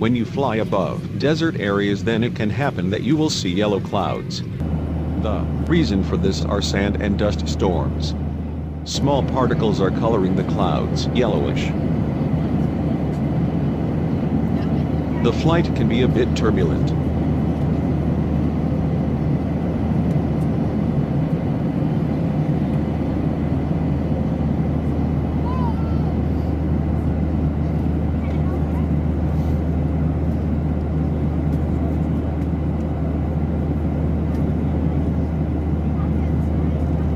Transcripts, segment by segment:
When you fly above desert areas, then it can happen that you will see yellow clouds. The reason for this are sand and dust storms. Small particles are coloring the clouds yellowish. The flight can be a bit turbulent.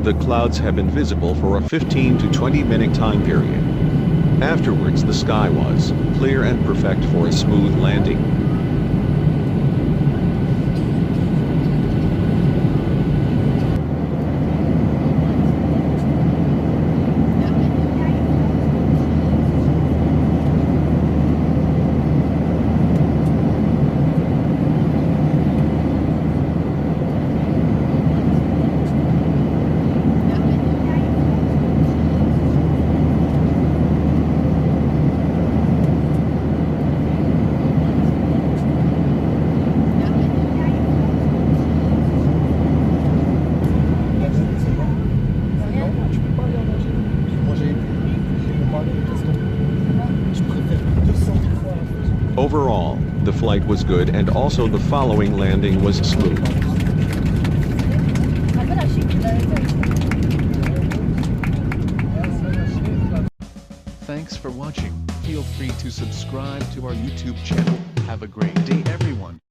The clouds have been visible for a 15 to 20 minute time period. Afterwards the sky was clear and perfect for a smooth landing. Overall, the flight was good, and also the following landing was smooth. Thanks for watching. Feel free to subscribe to our YouTube channel. Have a great day, everyone.